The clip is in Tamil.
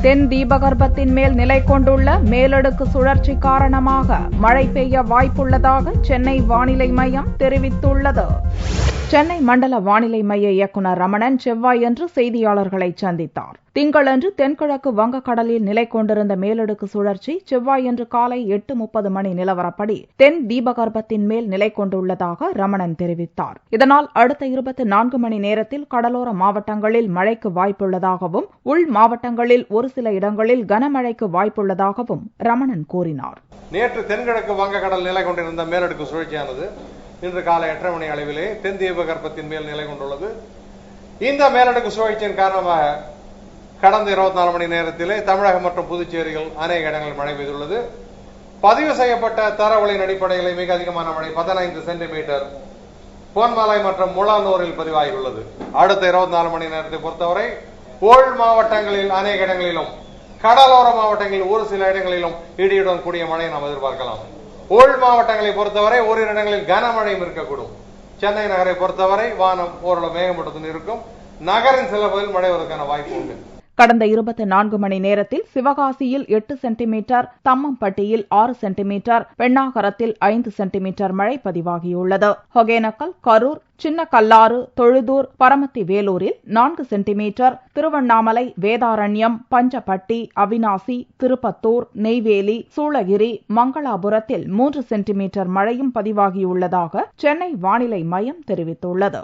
தென் தீபகற்பத்தின் மேல் நிலை கொண்டுள்ள மேலடுக்கு சுழற்சி காரணமாக மழை பெய்ய வாய்ப்புள்ளதாக சென்னை வானிலை மையம் தெரிவித்துள்ளது. சென்னை மண்டல வானிலை மைய இயக்குநர் ரமணன் செவ்வாயன்று செய்தியாளர்களை சந்தித்தார். திங்களன்று தென்கிழக்கு வங்கக்கடலில் நிலை கொண்டிருந்த மேலடுக்கு சுழற்சி செவ்வாயன்று காலை 8:30 மணி நிலவரப்படி தென் தீபகற்பத்தின் மேல் நிலை கொண்டுள்ளதாக ரமணன் தெரிவித்தார். இதனால் அடுத்த 24 மணி நேரத்தில் கடலோர மாவட்டங்களில் மழைக்கு வாய்ப்புள்ளதாகவும் உள் மாவட்டங்களில் ஒரு சில இடங்களில் கனமழைக்கு வாய்ப்புள்ளதாகவும் ரமணன் கூறினார். நேற்று தென்கிழக்கு வங்கக்கடல் நிலை கொண்டிருந்த மேலடுக்கு சுழற்சியானது இன்று காலை 8:30 மணி அளவிலே தென் தீபகற்பத்தின் மேல் நிலை கொண்டுள்ளது. இந்த மேலடுக்கு சுழற்சியின் காரணமாக கடந்த 24 மணி நேரத்திலே தமிழகம் மற்றும் புதுச்சேரியில் அநேக இடங்களில் மழை பெய்துள்ளது. பதிவு செய்யப்பட்ட தரவுகளின் அடிப்படையில் மிக அதிகமான மழை 15 சென்டிமீட்டர் பொன்மலை மற்றும் முளானூரில் பதிவாகியுள்ளது. அடுத்த 24 மணி நேரத்தை பொறுத்தவரை உள் மாவட்டங்களில் அநேக இடங்களிலும் கடலோர மாவட்டங்களில் ஒரு சில இடங்களிலும் இடியுடன் கூடிய மழையை நாம் எதிர்பார்க்கலாம். உள் மாவட்டங்களை பொறுத்தவரை ஓரிரு இடங்களில் கனமழையும் இருக்கக்கூடும். சென்னை நகரை பொறுத்தவரை வானம் ஓரளவு மேகமூட்டத்துடன் இருக்கும். நகரின் சில பகுதியில் மழை வருவதற்கான வாய்ப்பு உண்டு. கடந்த 24 மணி நேரத்தில் சிவகாசியில் 8 சென்டிமீட்டர், தம்மம்பட்டியில் 6 சென்டிமீட்டர், பெண்ணாகரத்தில் 5 சென்டிமீட்டர் மழை பதிவாகியுள்ளது. ஒகேனக்கல், கரூர், சின்னக்கல்லாறு, தொழுதூர், பரமத்தி வேலூரில் 4 சென்டிமீட்டர், திருவண்ணாமலை, வேதாரண்யம், பஞ்சப்பட்டி, அவினாசி, திருப்பத்தூர், நெய்வேலி, சூளகிரி, மங்களாபுரத்தில் 3 சென்டிமீட்டர் மழையும் பதிவாகியுள்ளதாக சென்னை வானிலை மையம் தெரிவித்துள்ளது.